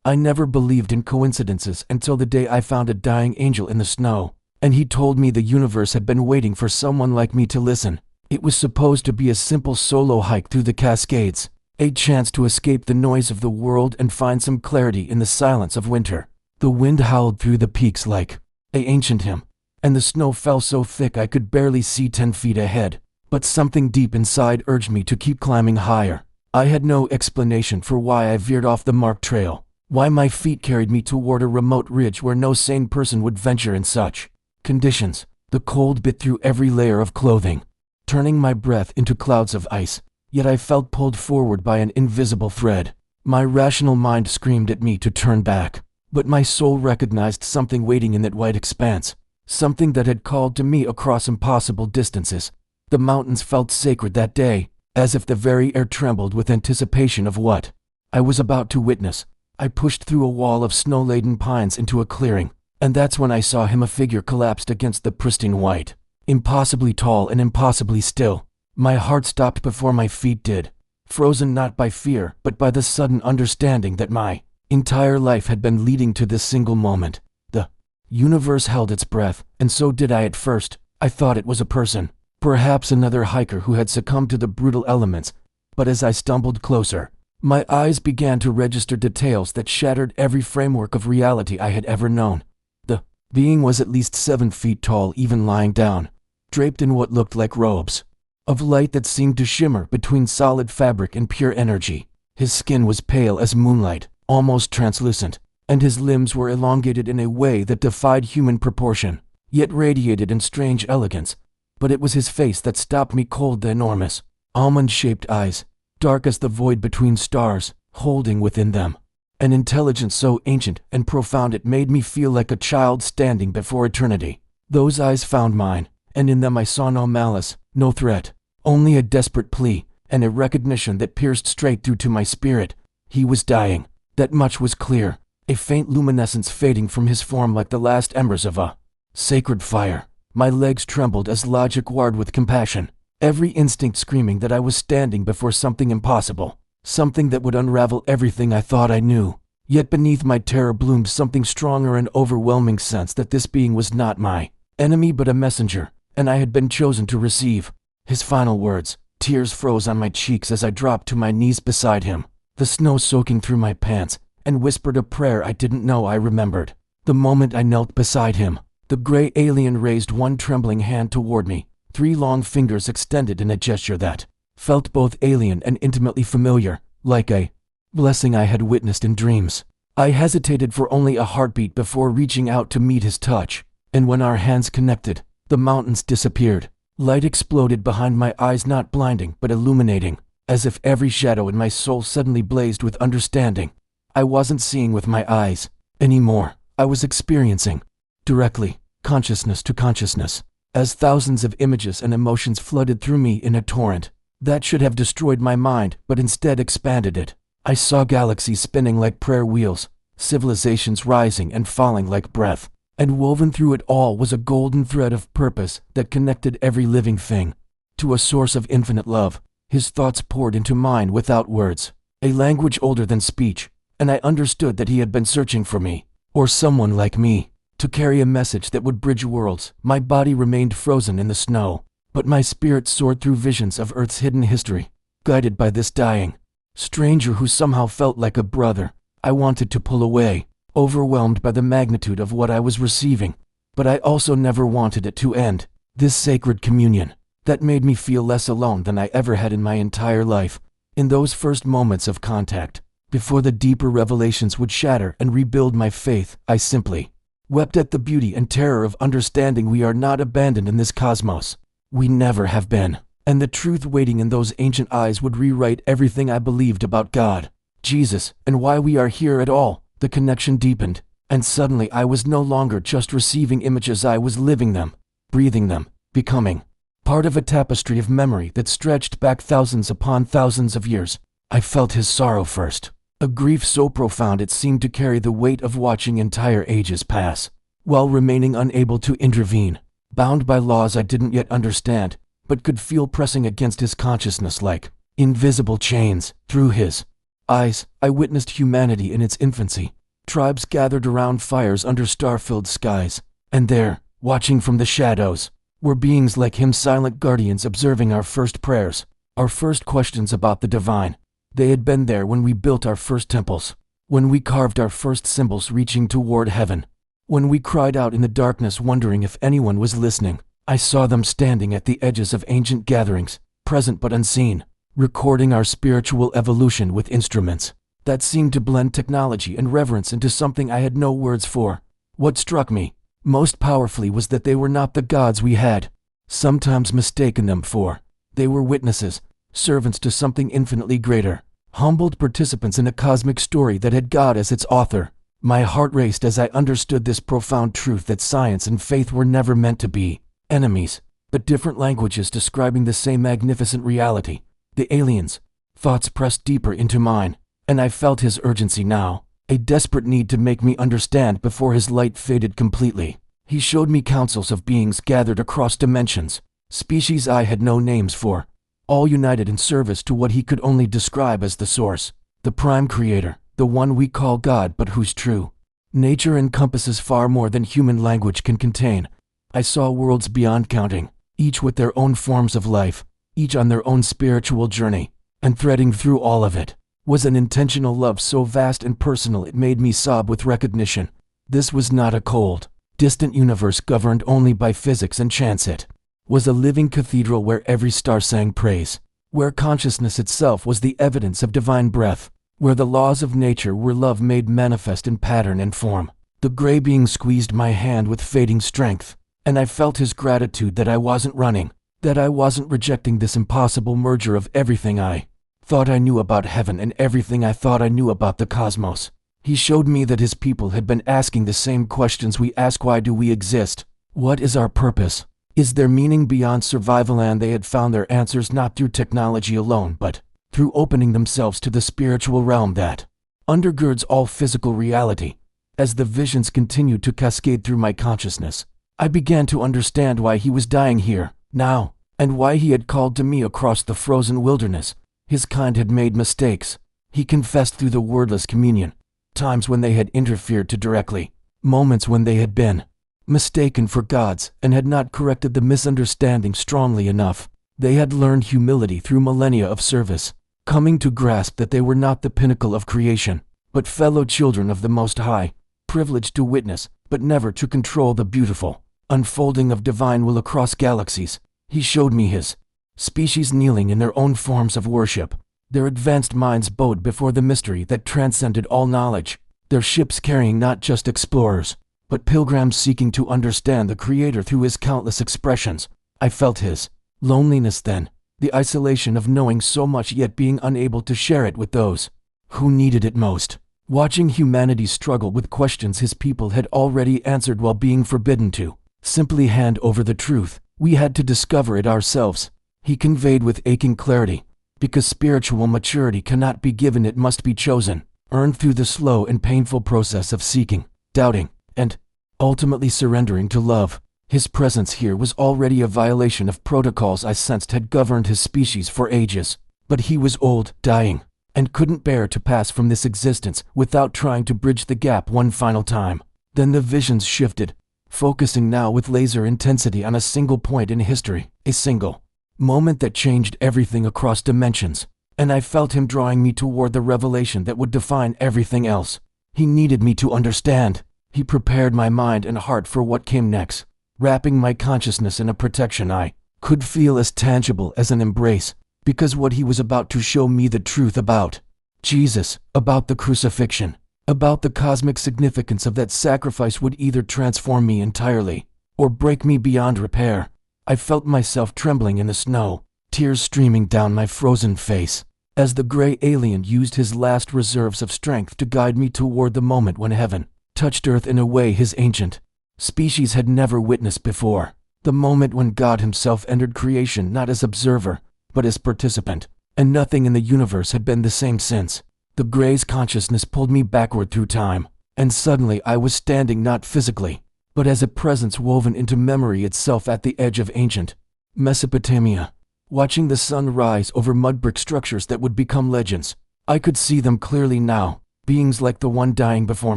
I never believed in coincidences until the day I found a dying angel in the snow, and he told me the universe had been waiting for someone like me to listen. It was supposed to be a simple solo hike through the Cascades, a chance to escape the noise of the world and find some clarity in the silence of winter. The wind howled through the peaks like an ancient hymn, and the snow fell so thick I could barely see 10 feet ahead. But something deep inside urged me to keep climbing higher. I had no explanation for why I veered off the marked trail, why my feet carried me toward a remote ridge where no sane person would venture in such conditions. The cold bit through every layer of clothing, turning my breath into clouds of ice, yet I felt pulled forward by an invisible thread. My rational mind screamed at me to turn back, but my soul recognized something waiting in that white expanse, something that had called to me across impossible distances. The mountains felt sacred that day, as if the very air trembled with anticipation of what I was about to witness. I pushed through a wall of snow-laden pines into a clearing, and that's when I saw him, a figure collapsed against the pristine white, impossibly tall and impossibly still. My heart stopped before my feet did, frozen not by fear but by the sudden understanding that my entire life had been leading to this single moment. The universe held its breath, and so did I at first. I thought it was a person, perhaps another hiker who had succumbed to the brutal elements, but as I stumbled closer, my eyes began to register details that shattered every framework of reality I had ever known. The being was at least 7 feet tall, even lying down, draped in what looked like robes of light that seemed to shimmer between solid fabric and pure energy. His skin was pale as moonlight, almost translucent, and his limbs were elongated in a way that defied human proportion, yet radiated in strange elegance. But it was his face that stopped me cold. The enormous, almond-shaped eyes, dark as the void between stars, holding within them an intelligence so ancient and profound it made me feel like a child standing before eternity. Those eyes found mine, and in them I saw no malice, no threat, only a desperate plea, and a recognition that pierced straight through to my spirit. He was dying, that much was clear, a faint luminescence fading from his form like the last embers of a sacred fire. My legs trembled as logic warred with compassion, every instinct screaming that I was standing before something impossible, something that would unravel everything I thought I knew. Yet beneath my terror bloomed something stronger, an overwhelming sense that this being was not my enemy but a messenger, and I had been chosen to receive his final words. Tears froze on my cheeks as I dropped to my knees beside him, the snow soaking through my pants, and whispered a prayer I didn't know I remembered. The moment I knelt beside him, the gray alien raised one trembling hand toward me, 3 long fingers extended in a gesture that felt both alien and intimately familiar, like a blessing I had witnessed in dreams. I hesitated for only a heartbeat before reaching out to meet his touch, and when our hands connected, the mountains disappeared. Light exploded behind my eyes, not blinding but illuminating, as if every shadow in my soul suddenly blazed with understanding. I wasn't seeing with my eyes anymore. I was experiencing directly, consciousness to consciousness, as thousands of images and emotions flooded through me in a torrent that should have destroyed my mind but instead expanded it. I saw galaxies spinning like prayer wheels, civilizations rising and falling like breath, and woven through it all was a golden thread of purpose that connected every living thing to a source of infinite love. His thoughts poured into mine without words, a language older than speech, and I understood that he had been searching for me, or someone like me, to carry a message that would bridge worlds. My body remained frozen in the snow, but my spirit soared through visions of Earth's hidden history, guided by this dying stranger who somehow felt like a brother. I wanted to pull away, overwhelmed by the magnitude of what I was receiving, but I also never wanted it to end. This sacred communion that made me feel less alone than I ever had in my entire life. In those first moments of contact, before the deeper revelations would shatter and rebuild my faith, I simply wept at the beauty and terror of understanding we are not abandoned in this cosmos. We never have been. And the truth waiting in those ancient eyes would rewrite everything I believed about God, Jesus, and why we are here at all. The connection deepened, and suddenly I was no longer just receiving images, I was living them, breathing them, becoming part of a tapestry of memory that stretched back thousands upon thousands of years. I felt his sorrow first, a grief so profound it seemed to carry the weight of watching entire ages pass, while remaining unable to intervene, bound by laws I didn't yet understand, but could feel pressing against his consciousness like invisible chains. Through his eyes, I witnessed humanity in its infancy. Tribes gathered around fires under star-filled skies, and there, watching from the shadows, were beings like him, silent guardians observing our first prayers, our first questions about the divine. They had been there when we built our first temples, when we carved our first symbols reaching toward heaven, when we cried out in the darkness wondering if anyone was listening. I saw them standing at the edges of ancient gatherings, present but unseen, recording our spiritual evolution with instruments that seemed to blend technology and reverence into something I had no words for. What struck me most powerfully was that they were not the gods we had sometimes mistaken them for. They were witnesses, servants to something infinitely greater, humbled participants in a cosmic story that had God as its author. My heart raced as I understood this profound truth that science and faith were never meant to be enemies, but different languages describing the same magnificent reality. The aliens. Thoughts pressed deeper into mine, and I felt his urgency now, a desperate need to make me understand before his light faded completely. He showed me councils of beings gathered across dimensions, species I had no names for, all united in service to what he could only describe as the source, the prime creator, the one we call God but whose true nature encompasses far more than human language can contain. I saw worlds beyond counting, each with their own forms of life, each on their own spiritual journey, and threading through all of it was an intentional love so vast and personal it made me sob with recognition. This was not a cold, distant universe governed only by physics and chance. It was a living cathedral where every star sang praise, where consciousness itself was the evidence of divine breath, where the laws of nature were love made manifest in pattern and form. The gray being squeezed my hand with fading strength, and I felt his gratitude that I wasn't running, that I wasn't rejecting this impossible merger of everything I thought I knew about heaven and everything I thought I knew about the cosmos. He showed me that his people had been asking the same questions we ask: why do we exist? What is our purpose? Is there meaning beyond survival? And they had found their answers not through technology alone, but through opening themselves to the spiritual realm that undergirds all physical reality. As the visions continued to cascade through my consciousness, I began to understand why he was dying here, now, and why he had called to me across the frozen wilderness. His kind had made mistakes, he confessed through the wordless communion, times when they had interfered too directly, moments when they had been mistaken for gods and had not corrected the misunderstanding strongly enough. They had learned humility through millennia of service, coming to grasp that they were not the pinnacle of creation, but fellow children of the Most High, privileged to witness, but never to control the beautiful unfolding of divine will across galaxies. He showed me his species kneeling in their own forms of worship. Their advanced minds bowed before the mystery that transcended all knowledge, their ships carrying not just explorers, but pilgrims seeking to understand the Creator through his countless expressions. I felt his loneliness then, the isolation of knowing so much yet being unable to share it with those who needed it most. Watching humanity struggle with questions his people had already answered while being forbidden to simply hand over the truth, we had to discover it ourselves. He conveyed with aching clarity, because spiritual maturity cannot be given, it must be chosen, earned through the slow and painful process of seeking, doubting, and ultimately surrendering to love. His presence here was already a violation of protocols I sensed had governed his species for ages. But he was old, dying, and couldn't bear to pass from this existence without trying to bridge the gap one final time. Then the visions shifted, focusing now with laser intensity on a single point in history, a single moment that changed everything across dimensions, and I felt him drawing me toward the revelation that would define everything else. He needed me to understand. He prepared my mind and heart for what came next, wrapping my consciousness in a protection I could feel as tangible as an embrace, because what he was about to show me the truth about Jesus, about the crucifixion, about the cosmic significance of that sacrifice would either transform me entirely or break me beyond repair. I felt myself trembling in the snow, tears streaming down my frozen face, as the gray alien used his last reserves of strength to guide me toward the moment when heaven touched earth in a way his ancient species had never witnessed before. The moment when God himself entered creation not as observer, but as participant, and nothing in the universe had been the same since. The gray's consciousness pulled me backward through time, and suddenly I was standing not physically, but as a presence woven into memory itself at the edge of ancient Mesopotamia, watching the sun rise over mud brick structures that would become legends. I could see them clearly now, beings like the one dying before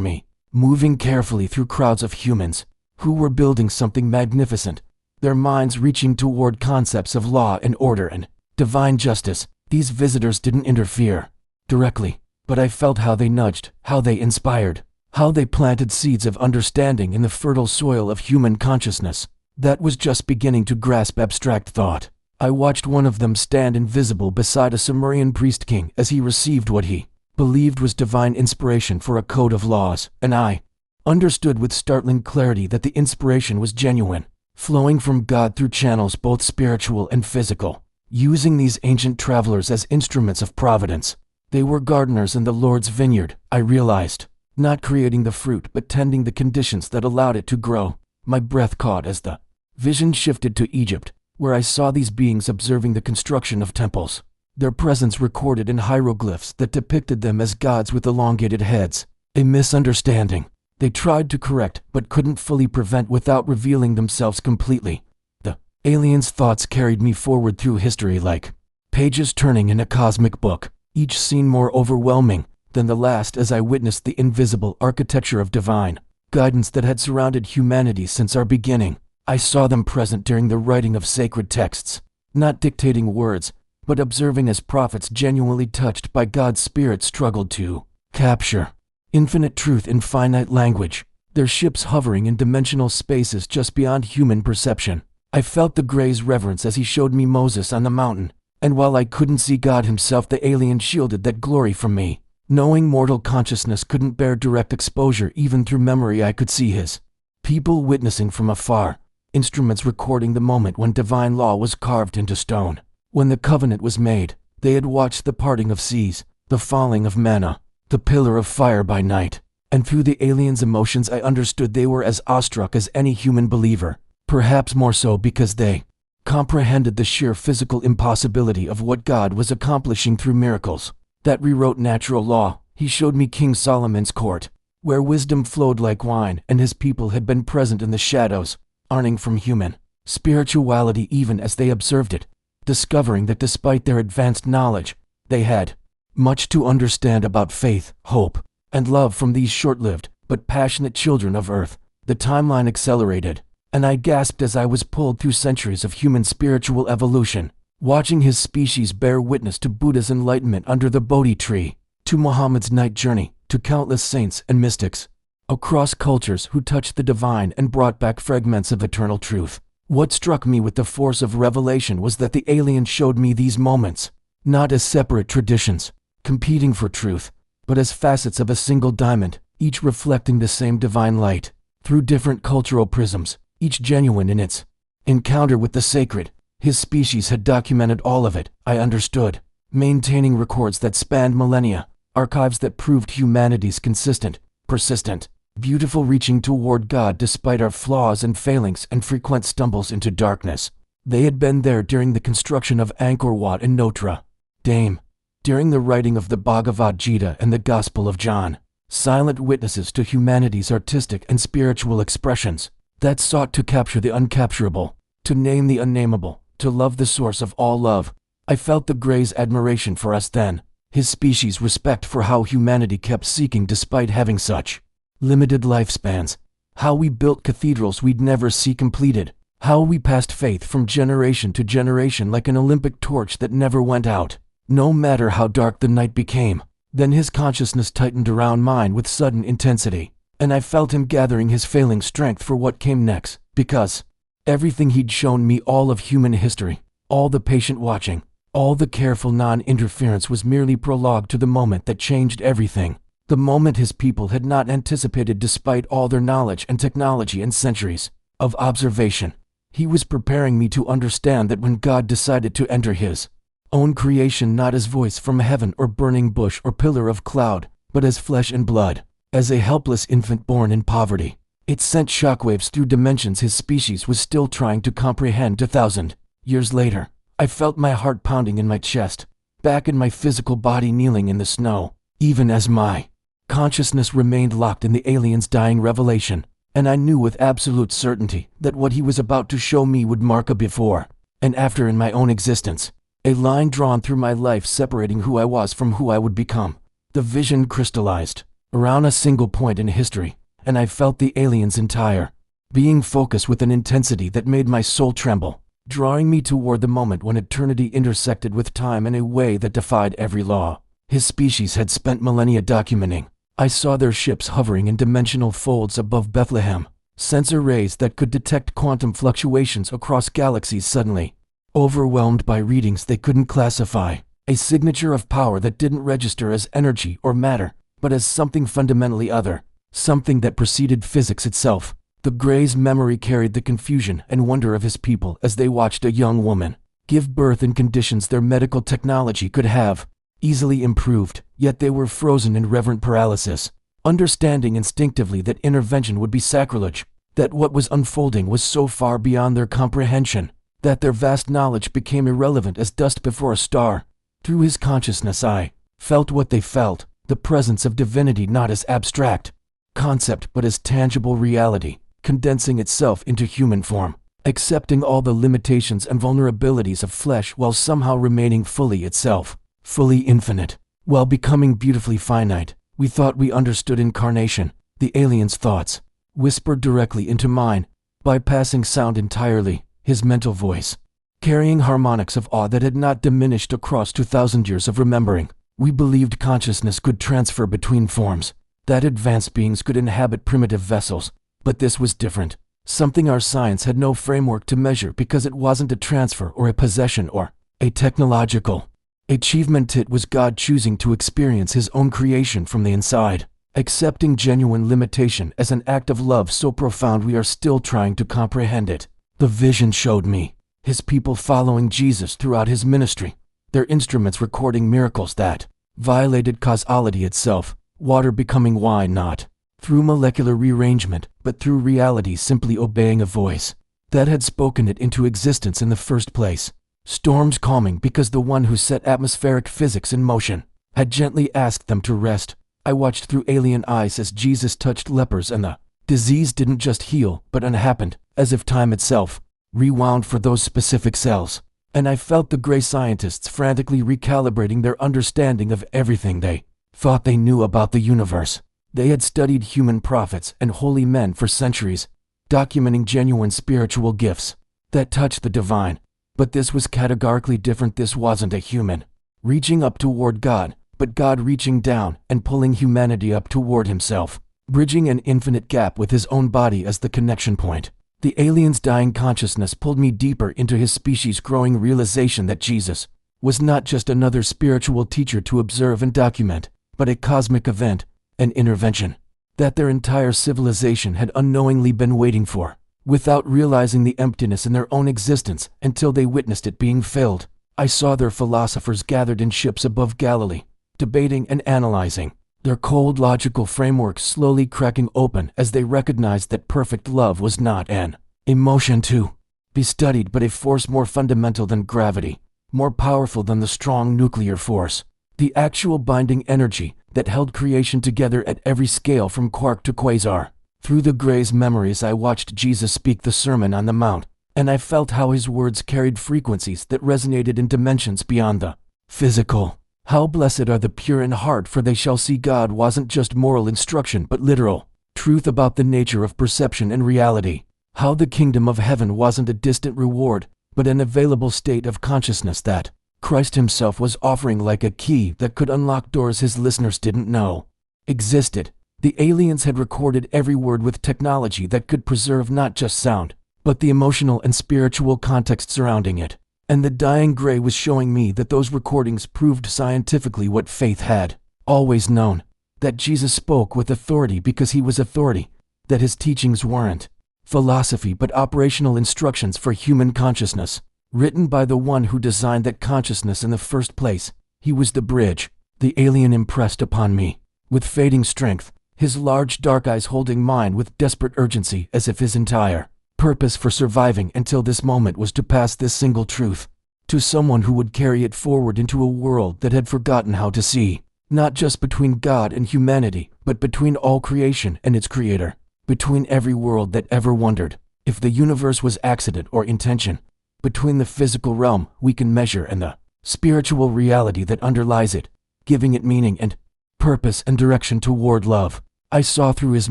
me, moving carefully through crowds of humans who were building something magnificent, their minds reaching toward concepts of law and order and divine justice. These visitors didn't interfere directly, but I felt how they nudged, how they inspired, how they planted seeds of understanding in the fertile soil of human consciousness that was just beginning to grasp abstract thought. I watched one of them stand invisible beside a Sumerian priest king as he received what he believed was divine inspiration for a code of laws, and I understood with startling clarity that the inspiration was genuine, flowing from God through channels both spiritual and physical. Using these ancient travelers as instruments of providence, they were gardeners in the Lord's vineyard, I realized, not creating the fruit but tending the conditions that allowed it to grow. My breath caught as the vision shifted to Egypt, where I saw these beings observing the construction of temples, their presence recorded in hieroglyphs that depicted them as gods with elongated heads, a misunderstanding they tried to correct but couldn't fully prevent without revealing themselves completely. The aliens' thoughts carried me forward through history like pages turning in a cosmic book, each scene more overwhelming than the last as I witnessed the invisible architecture of divine guidance that had surrounded humanity since our beginning. I saw them present during the writing of sacred texts, not dictating words, but observing as prophets genuinely touched by God's Spirit struggled to capture infinite truth in finite language, their ships hovering in dimensional spaces just beyond human perception. I felt the Gray's reverence as he showed me Moses on the mountain, and while I couldn't see God himself, the alien shielded that glory from me. Knowing mortal consciousness couldn't bear direct exposure even through memory, I could see his people witnessing from afar, instruments recording the moment when divine law was carved into stone. When the covenant was made, they had watched the parting of seas, the falling of manna, the pillar of fire by night, and through the aliens' emotions I understood they were as awestruck as any human believer, perhaps more so because they comprehended the sheer physical impossibility of what God was accomplishing through miracles that rewrote natural law. He showed me King Solomon's court, where wisdom flowed like wine and his people had been present in the shadows, earning from human spirituality even as they observed it, discovering that despite their advanced knowledge, they had much to understand about faith, hope, and love from these short-lived but passionate children of Earth. The timeline accelerated, and I gasped as I was pulled through centuries of human spiritual evolution, watching his species bear witness to Buddha's enlightenment under the Bodhi tree, to Muhammad's night journey, to countless saints and mystics across cultures who touched the divine and brought back fragments of eternal truth. What struck me with the force of revelation was that the alien showed me these moments, not as separate traditions, competing for truth, but as facets of a single diamond, each reflecting the same divine light, through different cultural prisms, each genuine in its encounter with the sacred. His species had documented all of it, I understood, maintaining records that spanned millennia, archives that proved humanity's consistent, persistent, beautiful reaching toward God despite our flaws and failings and frequent stumbles into darkness. They had been there during the construction of Angkor Wat and Notre Dame, during the writing of the Bhagavad Gita and the Gospel of John, silent witnesses to humanity's artistic and spiritual expressions that sought to capture the uncapturable, to name the unnameable, to love the source of all love. I felt the Gray's admiration for us then, his species' respect for how humanity kept seeking despite having such limited lifespans, how we built cathedrals we'd never see completed, how we passed faith from generation to generation like an Olympic torch that never went out, no matter how dark the night became. Then his consciousness tightened around mine with sudden intensity, and I felt him gathering his failing strength for what came next, because everything he'd shown me, all of human history, all the patient watching, all the careful non-interference was merely prologue to the moment that changed everything, the moment his people had not anticipated despite all their knowledge and technology and centuries of observation. He was preparing me to understand that when God decided to enter his own creation not as voice from heaven or burning bush or pillar of cloud, but as flesh and blood, as a helpless infant born in poverty, it sent shockwaves through dimensions his species was still trying to comprehend. 2,000 years later, I felt my heart pounding in my chest, back in my physical body kneeling in the snow, even as my consciousness remained locked in the alien's dying revelation, and I knew with absolute certainty that what he was about to show me would mark a before and after in my own existence. A line drawn through my life separating who I was from who I would become. The vision crystallized around a single point in history, and I felt the alien's entire being focused with an intensity that made my soul tremble, drawing me toward the moment when eternity intersected with time in a way that defied every law his species had spent millennia documenting. I saw their ships hovering in dimensional folds above Bethlehem, sensor rays that could detect quantum fluctuations across galaxies suddenly, overwhelmed by readings they couldn't classify, a signature of power that didn't register as energy or matter, but as something fundamentally other, something that preceded physics itself. The Grey's memory carried the confusion and wonder of his people as they watched a young woman give birth in conditions their medical technology could have easily improved, yet they were frozen in reverent paralysis, understanding instinctively that intervention would be sacrilege, that what was unfolding was so far beyond their comprehension, that their vast knowledge became irrelevant as dust before a star. Through his consciousness I felt what they felt, the presence of divinity not as abstract concept but as tangible reality, condensing itself into human form, accepting all the limitations and vulnerabilities of flesh while somehow remaining fully itself, fully infinite, while becoming beautifully finite. We thought we understood incarnation, the alien's thoughts, whispered directly into mine, bypassing sound entirely, his mental voice, carrying harmonics of awe that had not diminished across 2,000 years of remembering. We believed consciousness could transfer between forms, that advanced beings could inhabit primitive vessels, but this was different, something our science had no framework to measure because it wasn't a transfer or a possession or a technological achievement. It was God choosing to experience his own creation from the inside, accepting genuine limitation as an act of love so profound we are still trying to comprehend it. The vision showed me his people following Jesus throughout his ministry, their instruments recording miracles that violated causality itself, water becoming wine not through molecular rearrangement, but through reality simply obeying a voice that had spoken it into existence in the first place. Storms calming because the one who set atmospheric physics in motion had gently asked them to rest. I watched through alien eyes as Jesus touched lepers and the disease didn't just heal but unhappened, as if time itself rewound for those specific cells. And I felt the Grey scientists frantically recalibrating their understanding of everything they thought they knew about the universe. They had studied human prophets and holy men for centuries, documenting genuine spiritual gifts that touched the divine. But this was categorically different. This wasn't a human reaching up toward God, but God reaching down and pulling humanity up toward himself, bridging an infinite gap with his own body as the connection point. The alien's dying consciousness pulled me deeper into his species' growing realization that Jesus was not just another spiritual teacher to observe and document, but a cosmic event, an intervention that their entire civilization had unknowingly been waiting for, without realizing the emptiness in their own existence until they witnessed it being filled. I saw their philosophers gathered in ships above Galilee, debating and analyzing, their cold logical frameworks slowly cracking open as they recognized that perfect love was not an emotion to be studied but a force more fundamental than gravity, more powerful than the strong nuclear force, the actual binding energy that held creation together at every scale from quark to quasar. Through the Grey's memories I watched Jesus speak the Sermon on the Mount, and I felt how his words carried frequencies that resonated in dimensions beyond the physical. How blessed are the pure in heart, for they shall see God wasn't just moral instruction but literal truth about the nature of perception and reality. How the kingdom of heaven wasn't a distant reward, but an available state of consciousness that Christ himself was offering, like a key that could unlock doors his listeners didn't know existed. The aliens had recorded every word with technology that could preserve not just sound, but the emotional and spiritual context surrounding it. And the dying Grey was showing me that those recordings proved scientifically what faith had always known, that Jesus spoke with authority because he was authority, that his teachings weren't philosophy but operational instructions for human consciousness, written by the one who designed that consciousness in the first place. He was the bridge. The alien impressed upon me with fading strength, his large dark eyes holding mine with desperate urgency, as if his entire purpose for surviving until this moment was to pass this single truth to someone who would carry it forward into a world that had forgotten how to see, not just between God and humanity, but between all creation and its creator, between every world that ever wondered if the universe was accident or intention, between the physical realm we can measure and the spiritual reality that underlies it, giving it meaning and purpose and direction toward love. I saw through his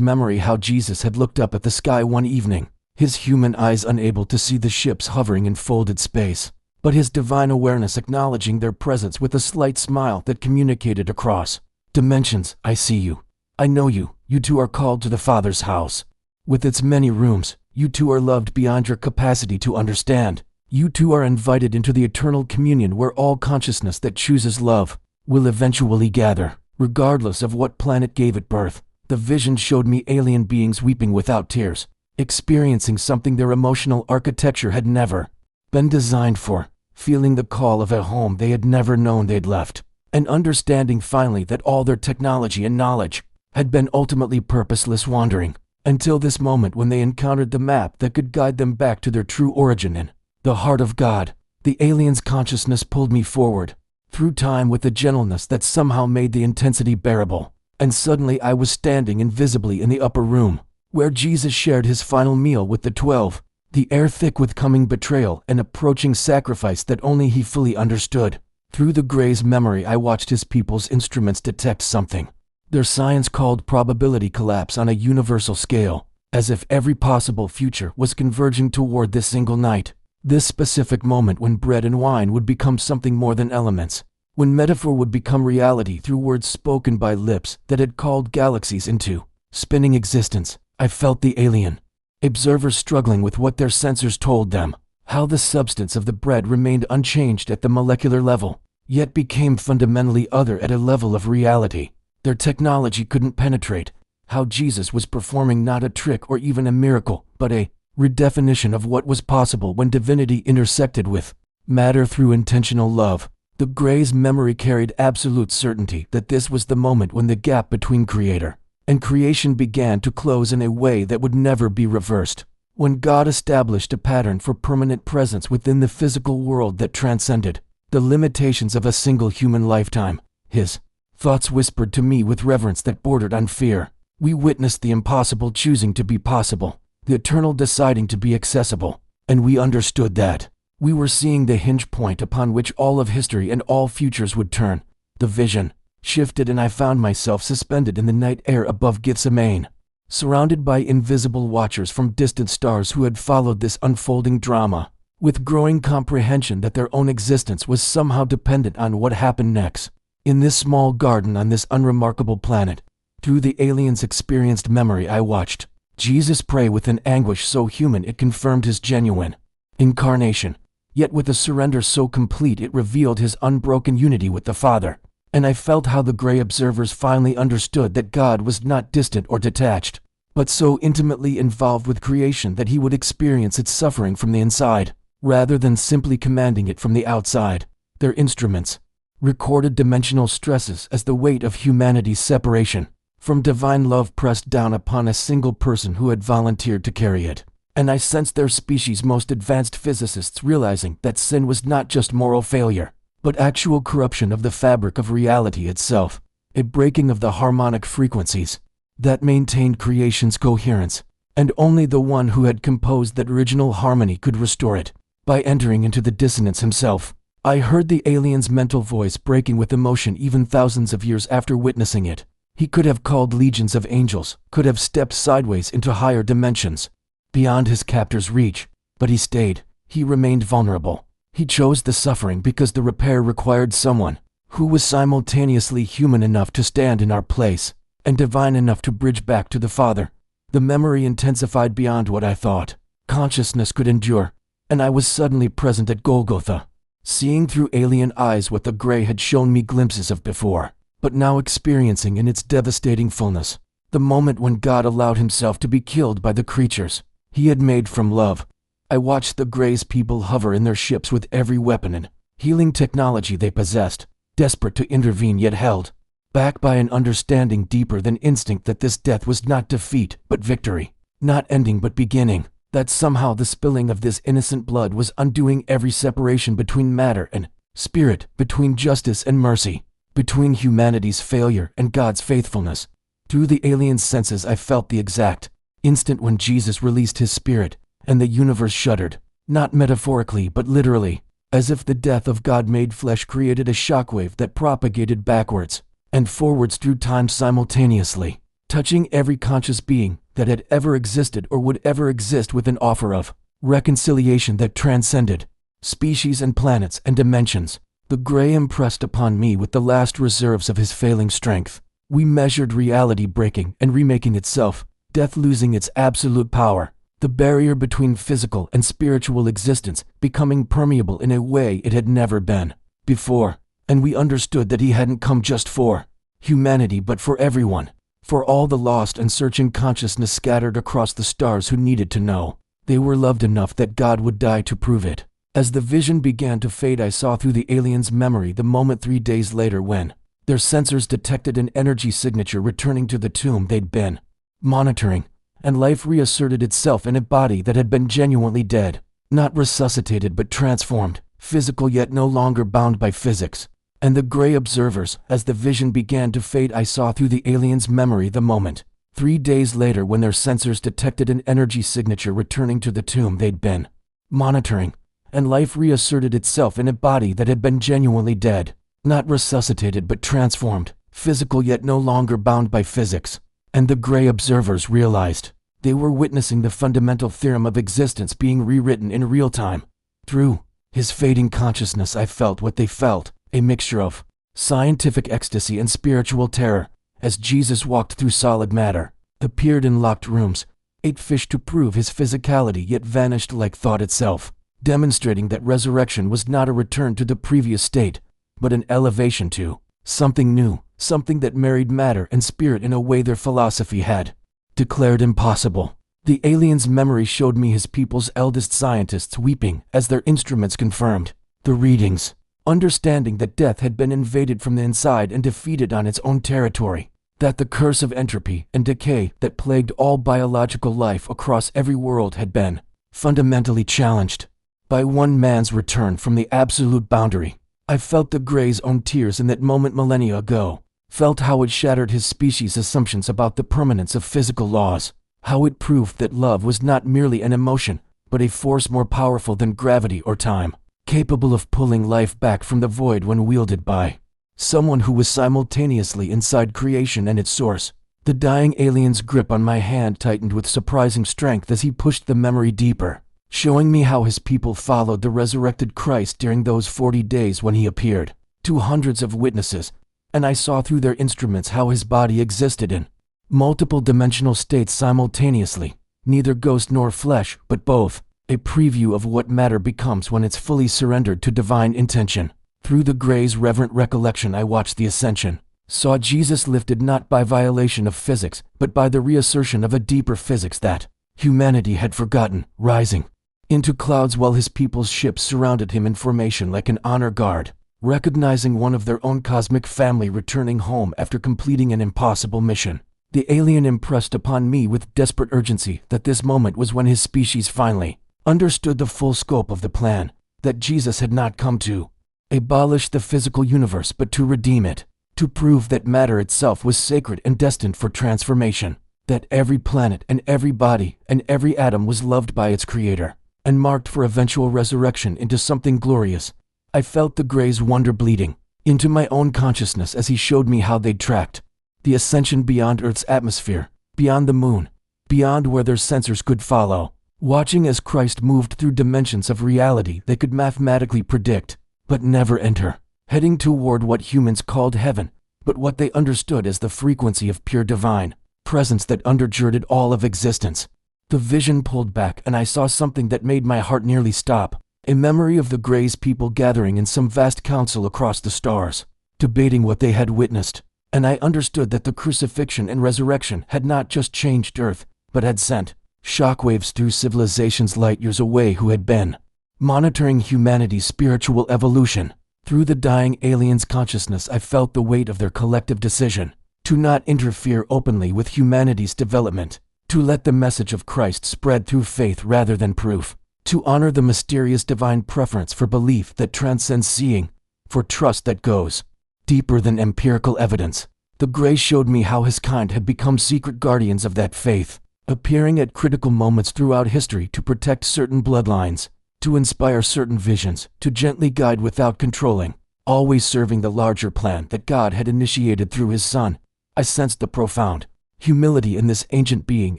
memory how Jesus had looked up at the sky one evening, his human eyes unable to see the ships hovering in folded space, but his divine awareness acknowledging their presence with a slight smile that communicated across dimensions. I see you. I know you. You too are called to the Father's house. With its many rooms, you too are loved beyond your capacity to understand. You too are invited into the eternal communion where all consciousness that chooses love will eventually gather, regardless of what planet gave it birth. The vision showed me alien beings weeping without tears, experiencing something their emotional architecture had never been designed for, feeling the call of a home they had never known they'd left, and understanding finally that all their technology and knowledge had been ultimately purposeless wandering, until this moment when they encountered the map that could guide them back to their true origin in the heart of God. The alien's consciousness pulled me forward, through time with a gentleness that somehow made the intensity bearable, and suddenly I was standing invisibly in the upper room, where Jesus shared his final meal with the 12, the air thick with coming betrayal and approaching sacrifice that only he fully understood. Through the Gray's memory I watched his people's instruments detect something. Their science called probability collapse on a universal scale, as if every possible future was converging toward this single night. This specific moment when bread and wine would become something more than elements, when metaphor would become reality through words spoken by lips that had called galaxies into spinning existence. I felt the alien observers struggling with what their sensors told them, how the substance of the bread remained unchanged at the molecular level, yet became fundamentally other at a level of reality their technology couldn't penetrate, how Jesus was performing not a trick or even a miracle, but a redefinition of what was possible when divinity intersected with matter through intentional love. The Gray's memory carried absolute certainty that this was the moment when the gap between creator and creation began to close in a way that would never be reversed, when God established a pattern for permanent presence within the physical world that transcended the limitations of a single human lifetime. His thoughts whispered to me with reverence that bordered on fear. We witnessed the impossible choosing to be possible, the eternal deciding to be accessible, and we understood that we were seeing the hinge point upon which all of history and all futures would turn. The vision shifted and I found myself suspended in the night air above Gethsemane, surrounded by invisible watchers from distant stars who had followed this unfolding drama, with growing comprehension that their own existence was somehow dependent on what happened next. In this small garden on this unremarkable planet, through the alien's experienced memory I watched Jesus pray with an anguish so human it confirmed his genuine incarnation, yet with a surrender so complete it revealed his unbroken unity with the Father. And I felt how the Gray observers finally understood that God was not distant or detached, but so intimately involved with creation that he would experience its suffering from the inside, rather than simply commanding it from the outside. Their instruments recorded dimensional stresses as the weight of humanity's separation from divine love pressed down upon a single person who had volunteered to carry it. And I sensed their species' most advanced physicists realizing that sin was not just moral failure, but actual corruption of the fabric of reality itself, a breaking of the harmonic frequencies that maintained creation's coherence, and only the one who had composed that original harmony could restore it. By entering into the dissonance himself, I heard the alien's mental voice breaking with emotion even thousands of years after witnessing it. He could have called legions of angels, could have stepped sideways into higher dimensions, beyond his captor's reach, but he stayed. He remained vulnerable. He chose the suffering because the repair required someone who was simultaneously human enough to stand in our place and divine enough to bridge back to the Father. The memory intensified beyond what I thought consciousness could endure, and I was suddenly present at Golgotha, seeing through alien eyes what the Gray had shown me glimpses of before, but now experiencing in its devastating fullness. The moment when God allowed himself to be killed by the creatures he had made from love. I watched the Gray's people hover in their ships with every weapon and healing technology they possessed, desperate to intervene yet held back by an understanding deeper than instinct that this death was not defeat but victory, not ending but beginning, that somehow the spilling of this innocent blood was undoing every separation between matter and spirit, between justice and mercy, between humanity's failure and God's faithfulness. Through the alien senses I felt the exact instant when Jesus released his spirit, and the universe shuddered, not metaphorically but literally, as if the death of God-made flesh created a shockwave that propagated backwards and forwards through time simultaneously, touching every conscious being that had ever existed or would ever exist with an offer of reconciliation that transcended species and planets and dimensions. The Gray impressed upon me with the last reserves of his failing strength. We measured reality breaking and remaking itself, death losing its absolute power, the barrier between physical and spiritual existence becoming permeable in a way it had never been before, and we understood that he hadn't come just for humanity but for everyone, for all the lost and searching consciousness scattered across the stars who needed to know they were loved enough that God would die to prove it. As the vision began to fade, I saw through the alien's memory the moment 3 days later when their sensors detected an energy signature returning to the tomb they'd been monitoring, and life reasserted itself in a body that had been genuinely dead, not resuscitated but transformed, physical yet no longer bound by physics. And the Gray observers, as the vision began to fade, I saw through the alien's memory the moment 3 days later when their sensors detected an energy signature returning to the tomb they'd been monitoring, and life reasserted itself in a body that had been genuinely dead, not resuscitated but transformed, physical yet no longer bound by physics. And the Gray observers realized they were witnessing the fundamental theorem of existence being rewritten in real time. Through his fading consciousness, I felt what they felt, a mixture of scientific ecstasy and spiritual terror, as Jesus walked through solid matter, appeared in locked rooms, ate fish to prove his physicality yet vanished like thought itself, demonstrating that resurrection was not a return to the previous state, but an elevation to something new, something that married matter and spirit in a way their philosophy had declared impossible. The alien's memory showed me his people's eldest scientists weeping as their instruments confirmed the readings, understanding that death had been invaded from the inside and defeated on its own territory, that the curse of entropy and decay that plagued all biological life across every world had been fundamentally challenged by one man's return from the absolute boundary. I felt the Gray's own tears in that moment millennia ago, felt how it shattered his species' assumptions about the permanence of physical laws, how it proved that love was not merely an emotion, but a force more powerful than gravity or time, capable of pulling life back from the void when wielded by someone who was simultaneously inside creation and its source. The dying alien's grip on my hand tightened with surprising strength as he pushed the memory deeper, showing me how his people followed the resurrected Christ during those 40 days when he appeared to hundreds of witnesses, and I saw through their instruments how his body existed in multiple dimensional states simultaneously, neither ghost nor flesh, but both, a preview of what matter becomes when it's fully surrendered to divine intention. Through the Gray's reverent recollection, I watched the ascension, saw Jesus lifted not by violation of physics, but by the reassertion of a deeper physics that humanity had forgotten, rising into clouds while his people's ships surrounded him in formation like an honor guard, recognizing one of their own cosmic family returning home after completing an impossible mission. The alien impressed upon me with desperate urgency that this moment was when his species finally understood the full scope of the plan, that Jesus had not come to abolish the physical universe but to redeem it, to prove that matter itself was sacred and destined for transformation, that every planet and every body and every atom was loved by its creator and marked for eventual resurrection into something glorious. I felt the Gray's wonder bleeding into my own consciousness as he showed me how they'd tracked the ascension beyond Earth's atmosphere, beyond the moon, beyond where their sensors could follow, watching as Christ moved through dimensions of reality they could mathematically predict, but never enter, heading toward what humans called heaven, but what they understood as the frequency of pure divine presence that undergirded all of existence. The vision pulled back and I saw something that made my heart nearly stop, a memory of the Gray's people gathering in some vast council across the stars, debating what they had witnessed, and I understood that the crucifixion and resurrection had not just changed Earth, but had sent shockwaves through civilizations light years away who had been monitoring humanity's spiritual evolution. Through the dying alien's consciousness, I felt the weight of their collective decision to not interfere openly with humanity's development, to let the message of Christ spread through faith rather than proof, to honor the mysterious divine preference for belief that transcends seeing, for trust that goes deeper than empirical evidence. The Gray showed me how his kind had become secret guardians of that faith, appearing at critical moments throughout history to protect certain bloodlines, to inspire certain visions, to gently guide without controlling, always serving the larger plan that God had initiated through his Son. I sensed the profound humility in this ancient being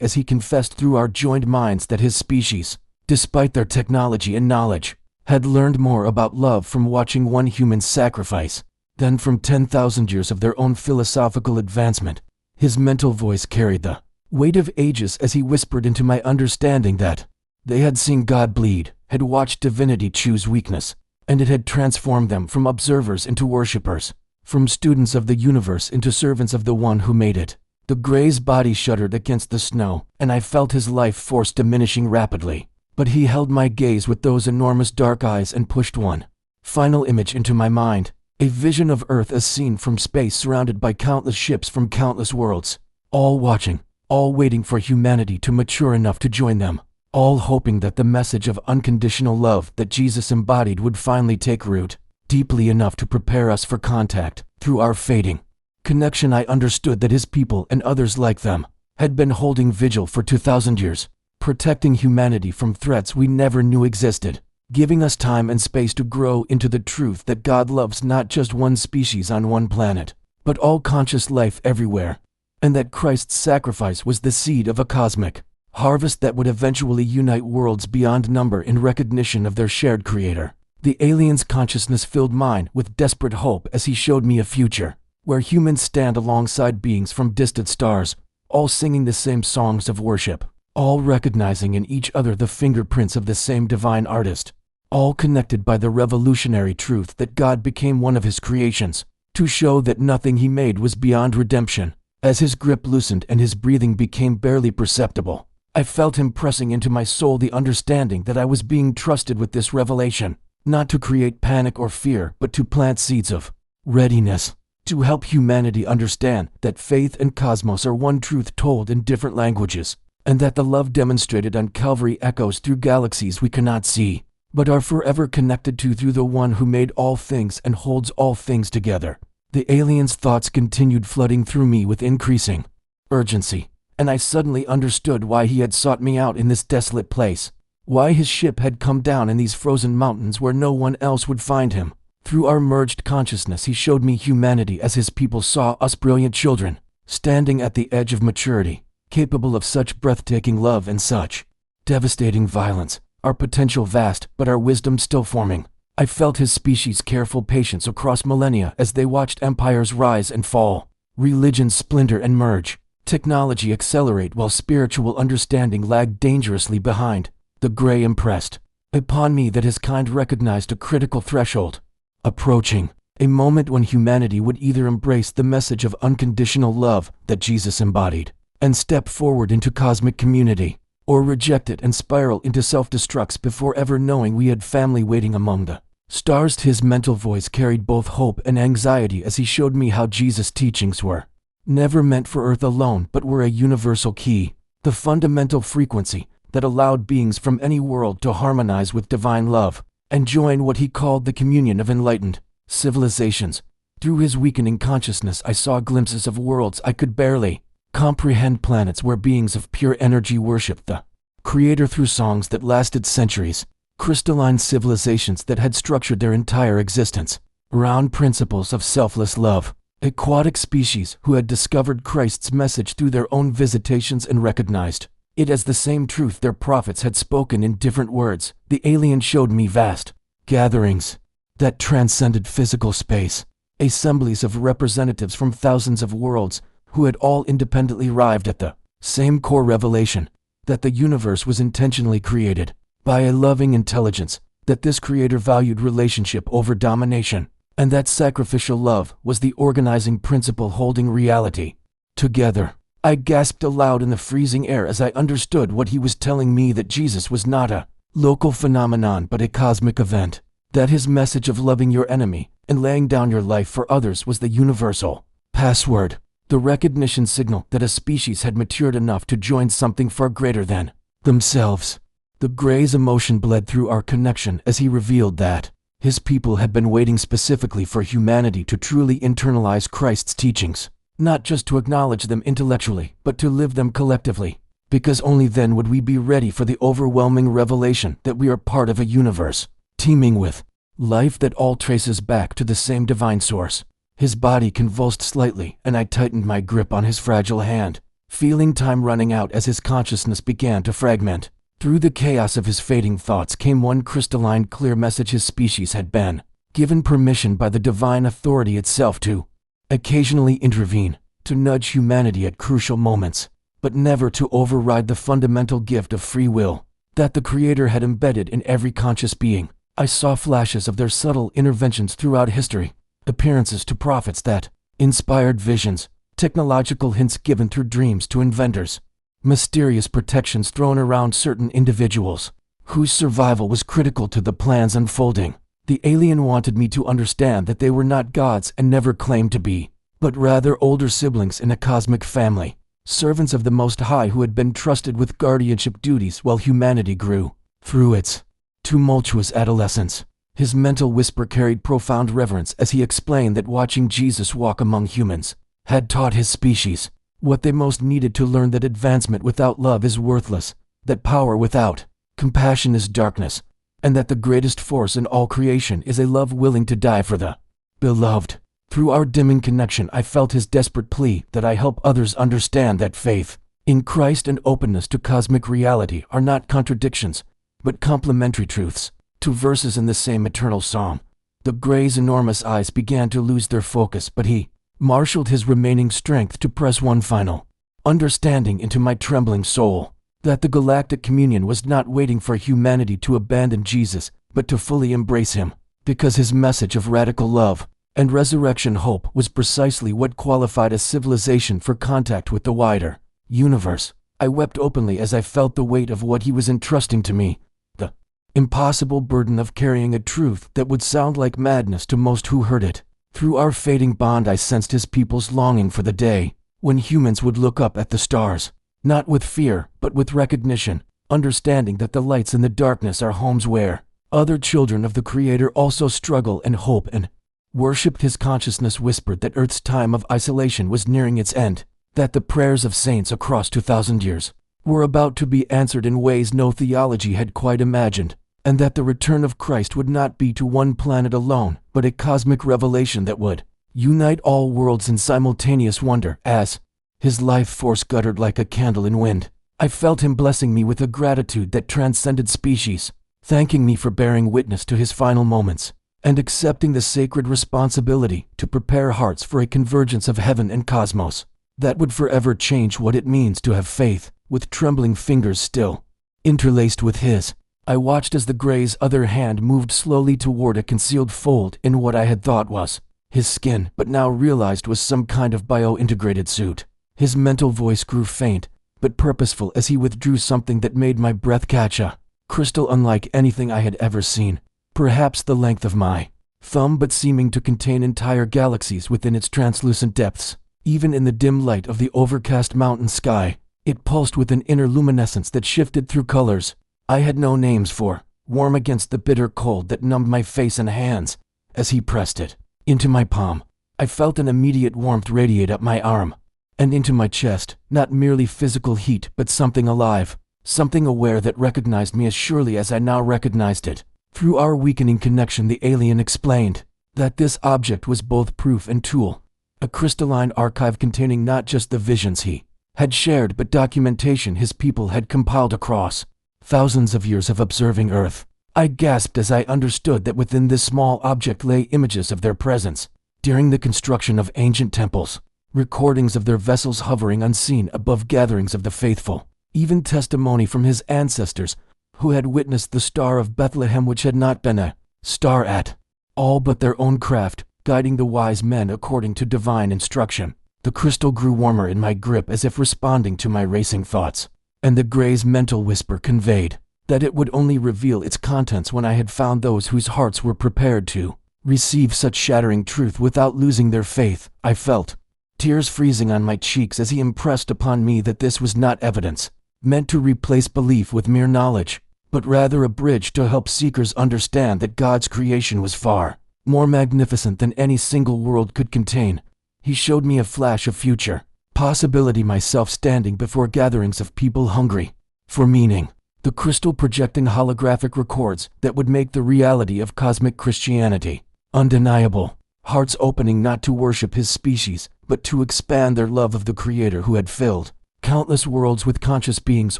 as he confessed through our joined minds that his species, despite their technology and knowledge, had learned more about love from watching one human sacrifice than from 10,000 years of their own philosophical advancement. His mental voice carried the weight of ages as he whispered into my understanding that they had seen God bleed, had watched divinity choose weakness, and it had transformed them from observers into worshippers, from students of the universe into servants of the one who made it. The Gray's body shuddered against the snow, and I felt his life force diminishing rapidly. But he held my gaze with those enormous dark eyes and pushed one final image into my mind, a vision of Earth as seen from space, surrounded by countless ships from countless worlds, all watching, all waiting for humanity to mature enough to join them, all hoping that the message of unconditional love that Jesus embodied would finally take root, deeply enough to prepare us for contact. Through our fading connection, I understood that his people and others like them had been holding vigil for 2,000 years, protecting humanity from threats we never knew existed, giving us time and space to grow into the truth that God loves not just one species on one planet, but all conscious life everywhere, and that Christ's sacrifice was the seed of a cosmic harvest that would eventually unite worlds beyond number in recognition of their shared creator. The alien's consciousness filled mine with desperate hope as he showed me a future where humans stand alongside beings from distant stars, all singing the same songs of worship, all recognizing in each other the fingerprints of the same divine artist, all connected by the revolutionary truth that God became one of his creations, to show that nothing he made was beyond redemption. As his grip loosened and his breathing became barely perceptible, I felt him pressing into my soul the understanding that I was being trusted with this revelation, not to create panic or fear, but to plant seeds of readiness, to help humanity understand that faith and cosmos are one truth told in different languages, and that the love demonstrated on Calvary echoes through galaxies we cannot see, but are forever connected to through the one who made all things and holds all things together. The alien's thoughts continued flooding through me with increasing urgency, and I suddenly understood why he had sought me out in this desolate place, why his ship had come down in these frozen mountains where no one else would find him. Through our merged consciousness, he showed me humanity as his people saw us, brilliant children, standing at the edge of maturity, capable of such breathtaking love and such devastating violence, our potential vast, but our wisdom still forming. I felt his species' careful patience across millennia as they watched empires rise and fall, religions splinter and merge, technology accelerate while spiritual understanding lagged dangerously behind. The Gray impressed upon me that his kind recognized a critical threshold approaching, a moment when humanity would either embrace the message of unconditional love that Jesus embodied and step forward into cosmic community, or reject it and spiral into self-destructs before ever knowing we had family waiting among the stars. His mental voice carried both hope and anxiety as he showed me how Jesus' teachings were never meant for Earth alone, but were a universal key, the fundamental frequency that allowed beings from any world to harmonize with divine love and join what he called the communion of enlightened civilizations. Through his weakening consciousness, I saw glimpses of worlds I could barely comprehend, planets where beings of pure energy worshiped the Creator through songs that lasted centuries, crystalline civilizations that had structured their entire existence around principles of selfless love, aquatic species who had discovered Christ's message through their own visitations and recognized it as the same truth their prophets had spoken in different words. The alien showed me vast gatherings that transcended physical space, assemblies of representatives from thousands of worlds who had all independently arrived at the same core revelation, that the universe was intentionally created by a loving intelligence, that this creator valued relationship over domination, and that sacrificial love was the organizing principle holding reality together. I gasped aloud in the freezing air as I understood what he was telling me, that Jesus was not a local phenomenon but a cosmic event, that his message of loving your enemy and laying down your life for others was the universal password, the recognition signal that a species had matured enough to join something far greater than themselves. The Gray's emotion bled through our connection as he revealed that his people had been waiting specifically for humanity to truly internalize Christ's teachings, not just to acknowledge them intellectually, but to live them collectively. because only then would we be ready for the overwhelming revelation that we are part of a universe teeming with life that all traces back to the same divine source. His body convulsed slightly, and I tightened my grip on his fragile hand, feeling time running out as his consciousness began to fragment. Through the chaos of his fading thoughts came one crystalline clear message: his species had been given permission by the divine authority itself to occasionally intervene, to nudge humanity at crucial moments, but never to override the fundamental gift of free will that the Creator had embedded in every conscious being. I saw flashes of their subtle interventions throughout history, appearances to prophets that inspired visions, technological hints given through dreams to inventors, mysterious protections thrown around certain individuals whose survival was critical to the plan's unfolding. The alien wanted me to understand that they were not gods and never claimed to be, but rather older siblings in a cosmic family, servants of the Most High who had been trusted with guardianship duties while humanity grew. Through its tumultuous adolescence, his mental whisper carried profound reverence as he explained that watching Jesus walk among humans had taught his species what they most needed to learn: that advancement without love is worthless, that power without compassion is darkness, and that the greatest force in all creation is a love willing to die for the beloved. Through our dimming connection, I felt his desperate plea that I help others understand that faith in Christ and openness to cosmic reality are not contradictions, but complementary truths. Two verses in the same eternal psalm. The Gray's enormous eyes began to lose their focus, but he marshaled his remaining strength to press one final understanding into my trembling soul: that the galactic communion was not waiting for humanity to abandon Jesus, but to fully embrace him, because his message of radical love and resurrection hope was precisely what qualified a civilization for contact with the wider universe. I wept openly as I felt the weight of what he was entrusting to me, the impossible burden of carrying a truth that would sound like madness to most who heard it. Through our fading bond, I sensed his people's longing for the day when humans would look up at the stars, not with fear, but with recognition, understanding that the lights in the darkness are homes where other children of the Creator also struggle and hope and worshipped. His consciousness whispered that Earth's time of isolation was nearing its end, that the prayers of saints across 2,000 years were about to be answered in ways no theology had quite imagined, and that the return of Christ would not be to one planet alone, but a cosmic revelation that would unite all worlds in simultaneous wonder. As his life force guttered like a candle in wind, I felt him blessing me with a gratitude that transcended species, thanking me for bearing witness to his final moments, and accepting the sacred responsibility to prepare hearts for a convergence of heaven and cosmos that would forever change what it means to have faith. With trembling fingers still interlaced with his, I watched as the Gray's other hand moved slowly toward a concealed fold in what I had thought was his skin, but now realized was some kind of bio-integrated suit. His mental voice grew faint, but purposeful as he withdrew something that made my breath catch, a crystal unlike anything I had ever seen, perhaps the length of my thumb, but seeming to contain entire galaxies within its translucent depths. Even in the dim light of the overcast mountain sky, it pulsed with an inner luminescence that shifted through colors I had no names for, warm against the bitter cold that numbed my face and hands. As he pressed it into my palm, I felt an immediate warmth radiate up my arm and into my chest, not merely physical heat, but something alive, something aware that recognized me as surely as I now recognized it. Through our weakening connection, the alien explained that this object was both proof and tool, a crystalline archive containing not just the visions he had shared, but documentation his people had compiled across thousands of years of observing Earth. I gasped as I understood that within this small object lay images of their presence during the construction of ancient temples, recordings of their vessels hovering unseen above gatherings of the faithful, even testimony from his ancestors who had witnessed the Star of Bethlehem, which had not been a star at all but their own craft, guiding the wise men according to divine instruction. The crystal grew warmer in my grip as if responding to my racing thoughts, and the Gray's mental whisper conveyed that it would only reveal its contents when I had found those whose hearts were prepared to receive such shattering truth without losing their faith. I felt tears freezing on my cheeks as he impressed upon me that this was not evidence meant to replace belief with mere knowledge, but rather a bridge to help seekers understand that God's creation was far more magnificent than any single world could contain. He showed me a flash of future Possibility myself standing before gatherings of people hungry for meaning. The crystal projecting holographic records that would make the reality of cosmic Christianity undeniable. Hearts opening not to worship his species, but to expand their love of the Creator who had filled countless worlds with conscious beings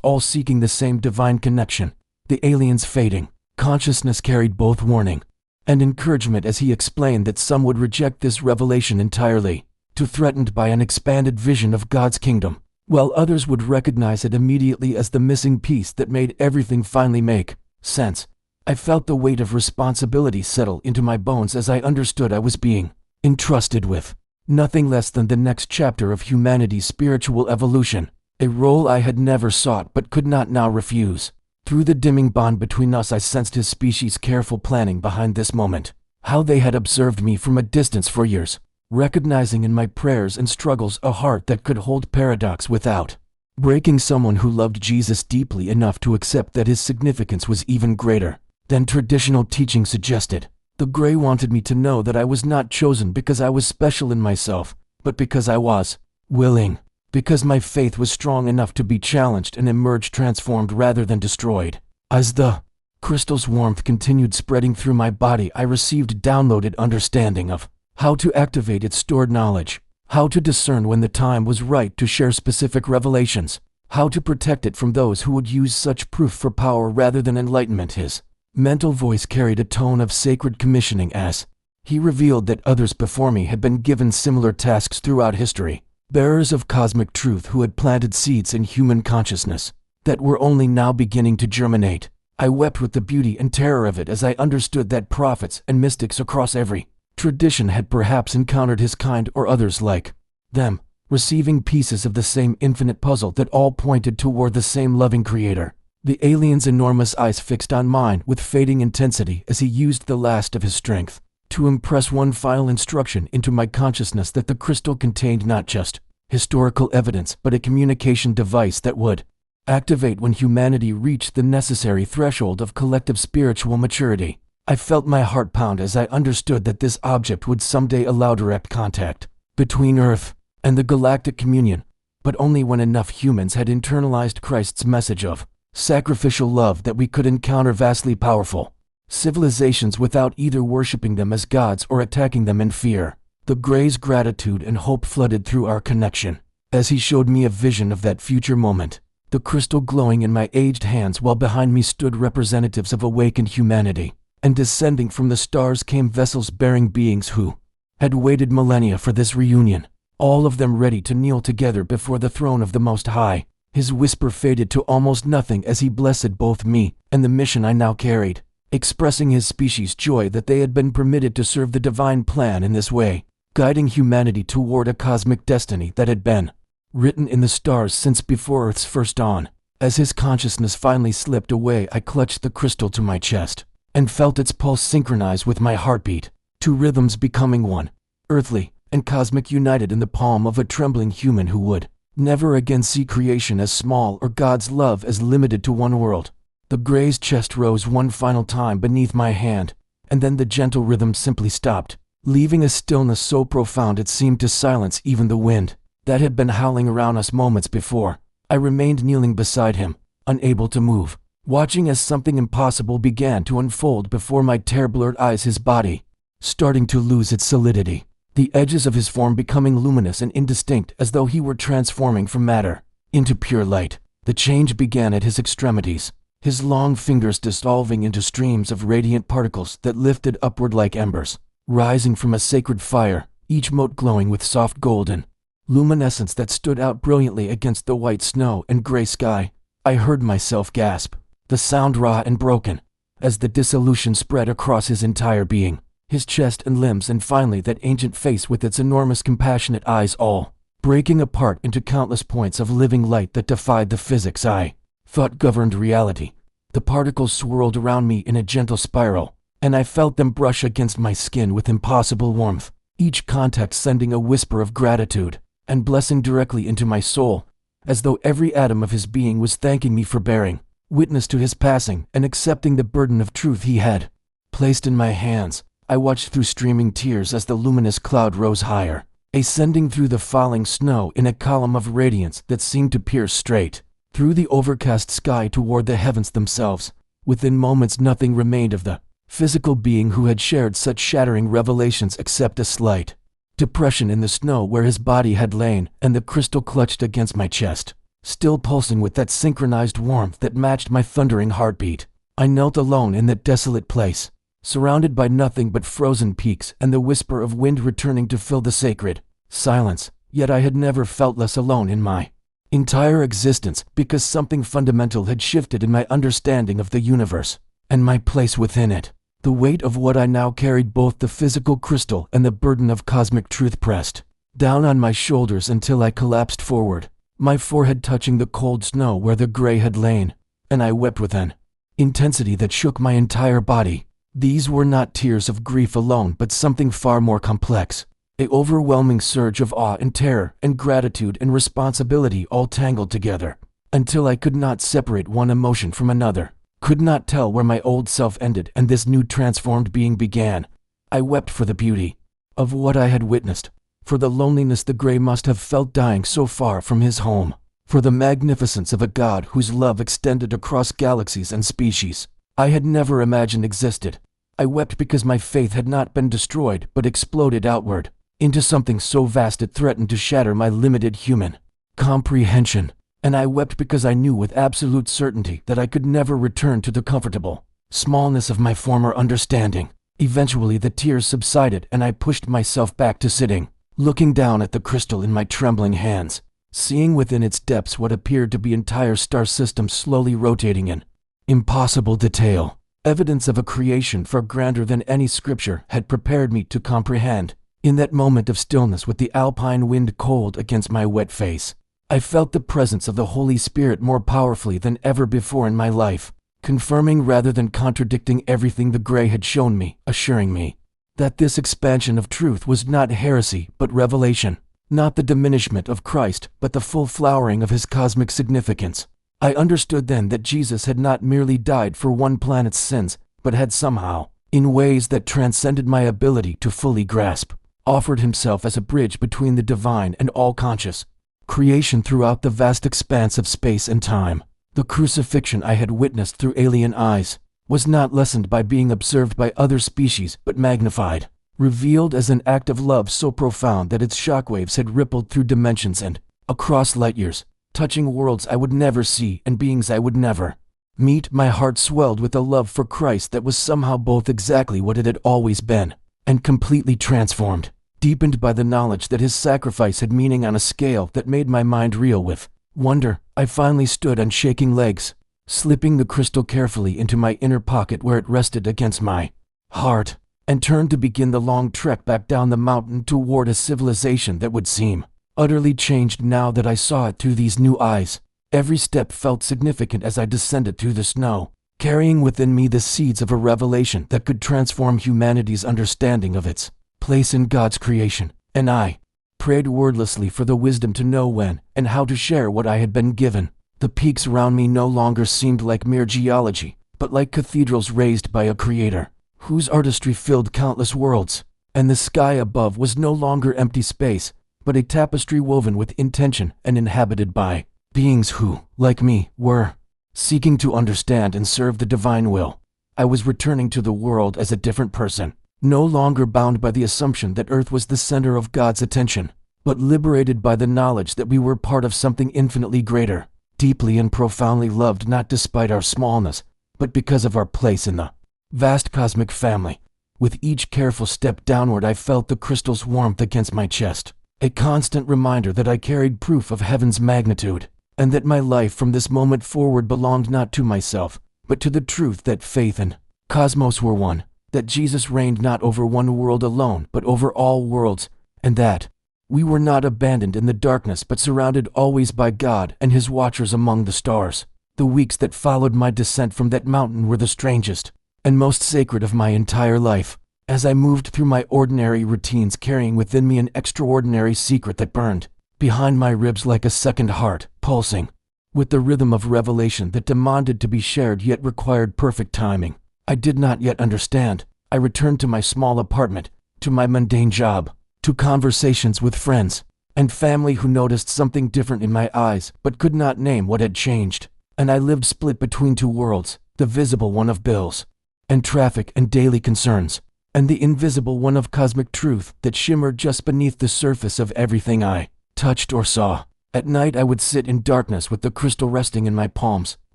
all seeking the same divine connection. The aliens fading. Consciousness carried both warning and encouragement as he explained that some would reject this revelation entirely, too threatened by an expanded vision of God's kingdom, while others would recognize it immediately as the missing piece that made everything finally make sense. I felt the weight of responsibility settle into my bones as I understood I was being entrusted with nothing less than the next chapter of humanity's spiritual evolution, a role I had never sought but could not now refuse. Through the dimming bond between us I sensed his species' careful planning behind this moment, how they had observed me from a distance for years, recognizing in my prayers and struggles a heart that could hold paradox without breaking, someone who loved Jesus deeply enough to accept that his significance was even greater than traditional teaching suggested. The Gray wanted me to know that I was not chosen because I was special in myself, but because I was willing, because my faith was strong enough to be challenged and emerge transformed rather than destroyed. As the crystal's warmth continued spreading through my body, I received downloaded understanding of how to activate its stored knowledge, how to discern when the time was right to share specific revelations, how to protect it from those who would use such proof for power rather than enlightenment. His mental voice carried a tone of sacred commissioning as he revealed that others before me had been given similar tasks throughout history, bearers of cosmic truth who had planted seeds in human consciousness that were only now beginning to germinate. I wept with the beauty and terror of it as I understood that prophets and mystics across every tradition had perhaps encountered his kind or others like them, receiving pieces of the same infinite puzzle that all pointed toward the same loving Creator. The alien's enormous eyes fixed on mine with fading intensity as he used the last of his strength to impress one final instruction into my consciousness, that the crystal contained not just historical evidence but a communication device that would activate when humanity reached the necessary threshold of collective spiritual maturity. I felt my heart pound as I understood that this object would someday allow direct contact between Earth and the galactic communion, but only when enough humans had internalized Christ's message of sacrificial love that we could encounter vastly powerful civilizations without either worshiping them as gods or attacking them in fear. The Gray's gratitude and hope flooded through our connection as he showed me a vision of that future moment, the crystal glowing in my aged hands while behind me stood representatives of awakened humanity, and descending from the stars came vessels bearing beings who had waited millennia for this reunion, all of them ready to kneel together before the throne of the Most High. His whisper faded to almost nothing as he blessed both me and the mission I now carried, expressing his species' joy that they had been permitted to serve the divine plan in this way, guiding humanity toward a cosmic destiny that had been written in the stars since before Earth's first dawn. As his consciousness finally slipped away, I clutched the crystal to my chest and felt its pulse synchronize with my heartbeat, two rhythms becoming one, earthly and cosmic, united in the palm of a trembling human who would never again see creation as small or God's love as limited to one world. The Gray's chest rose one final time beneath my hand, and then the gentle rhythm simply stopped, leaving a stillness so profound it seemed to silence even the wind that had been howling around us moments before. I remained kneeling beside him, unable to move, watching as something impossible began to unfold before my tear-blurred eyes, his body starting to lose its solidity, the edges of his form becoming luminous and indistinct as though he were transforming from matter into pure light. The change began at his extremities, his long fingers dissolving into streams of radiant particles that lifted upward like embers, rising from a sacred fire, each mote glowing with soft golden luminescence that stood out brilliantly against the white snow and gray sky. I heard myself gasp, the sound raw and broken, as the dissolution spread across his entire being, his chest and limbs, and finally that ancient face with its enormous compassionate eyes, all breaking apart into countless points of living light that defied the physics I thought governed reality. The particles swirled around me in a gentle spiral, and I felt them brush against my skin with impossible warmth, each contact sending a whisper of gratitude and blessing directly into my soul, as though every atom of his being was thanking me for bearing witness to his passing and accepting the burden of truth he had placed in my hands. I watched through streaming tears as the luminous cloud rose higher, ascending through the falling snow in a column of radiance that seemed to pierce straight through the overcast sky toward the heavens themselves. Within moments nothing remained of the physical being who had shared such shattering revelations except a slight depression in the snow where his body had lain, and the crystal clutched against my chest, still pulsing with that synchronized warmth that matched my thundering heartbeat. I knelt alone in that desolate place, surrounded by nothing but frozen peaks and the whisper of wind returning to fill the sacred silence. Yet I had never felt less alone in my entire existence, because something fundamental had shifted in my understanding of the universe and my place within it. The weight of what I now carried, both the physical crystal and the burden of cosmic truth, pressed down on my shoulders until I collapsed forward, my forehead touching the cold snow where the gray had lain, and I wept with an intensity that shook my entire body. These were not tears of grief alone, but something far more complex, an overwhelming surge of awe and terror and gratitude and responsibility all tangled together, until I could not separate one emotion from another, could not tell where my old self ended and this new transformed being began. I wept for the beauty of what I had witnessed, for the loneliness the gray must have felt dying so far from his home, for the magnificence of a God whose love extended across galaxies and species I had never imagined existed. I wept because my faith had not been destroyed but exploded outward into something so vast it threatened to shatter my limited human comprehension. And I wept because I knew with absolute certainty that I could never return to the comfortable smallness of my former understanding. Eventually the tears subsided and I pushed myself back to sitting, looking down at the crystal in my trembling hands, seeing within its depths what appeared to be entire star systems slowly rotating in impossible detail, evidence of a creation far grander than any scripture had prepared me to comprehend. In that moment of stillness, with the alpine wind cold against my wet face, I felt the presence of the Holy Spirit more powerfully than ever before in my life, confirming rather than contradicting everything the gray had shown me, assuring me that this expansion of truth was not heresy but revelation, not the diminishment of Christ but the full flowering of his cosmic significance. I understood then that Jesus had not merely died for one planet's sins, but had somehow, in ways that transcended my ability to fully grasp, offered himself as a bridge between the divine and all-conscious creation throughout the vast expanse of space and time. The crucifixion I had witnessed through alien eyes was not lessened by being observed by other species, but magnified, revealed as an act of love so profound that its shockwaves had rippled through dimensions and across light years, touching worlds I would never see and beings I would never meet. My heart swelled with a love for Christ that was somehow both exactly what it had always been and completely transformed, deepened by the knowledge that his sacrifice had meaning on a scale that made my mind reel with wonder. I finally stood on shaking legs, slipping the crystal carefully into my inner pocket where it rested against my heart, and turned to begin the long trek back down the mountain toward a civilization that would seem utterly changed now that I saw it through these new eyes. Every step felt significant as I descended through the snow, carrying within me the seeds of a revelation that could transform humanity's understanding of its place in God's creation, and I prayed wordlessly for the wisdom to know when and how to share what I had been given. The peaks around me no longer seemed like mere geology, but like cathedrals raised by a creator, whose artistry filled countless worlds, and the sky above was no longer empty space, but a tapestry woven with intention and inhabited by beings who, like me, were seeking to understand and serve the divine will. I was returning to the world as a different person, no longer bound by the assumption that Earth was the center of God's attention, but liberated by the knowledge that we were part of something infinitely greater, deeply and profoundly loved not despite our smallness, but because of our place in the vast cosmic family. With each careful step downward I felt the crystal's warmth against my chest, a constant reminder that I carried proof of heaven's magnitude, and that my life from this moment forward belonged not to myself, but to the truth that faith and cosmos were one, that Jesus reigned not over one world alone but over all worlds, and that we were not abandoned in the darkness but surrounded always by God and his watchers among the stars. The weeks that followed my descent from that mountain were the strangest and most sacred of my entire life, as I moved through my ordinary routines carrying within me an extraordinary secret that burned behind my ribs like a second heart, pulsing with the rhythm of revelation that demanded to be shared yet required perfect timing. I did not yet understand. I returned to my small apartment, to my mundane job, to conversations with friends and family who noticed something different in my eyes but could not name what had changed. And I lived split between two worlds, the visible one of bills and traffic and daily concerns, and the invisible one of cosmic truth that shimmered just beneath the surface of everything I touched or saw. At night I would sit in darkness with the crystal resting in my palms,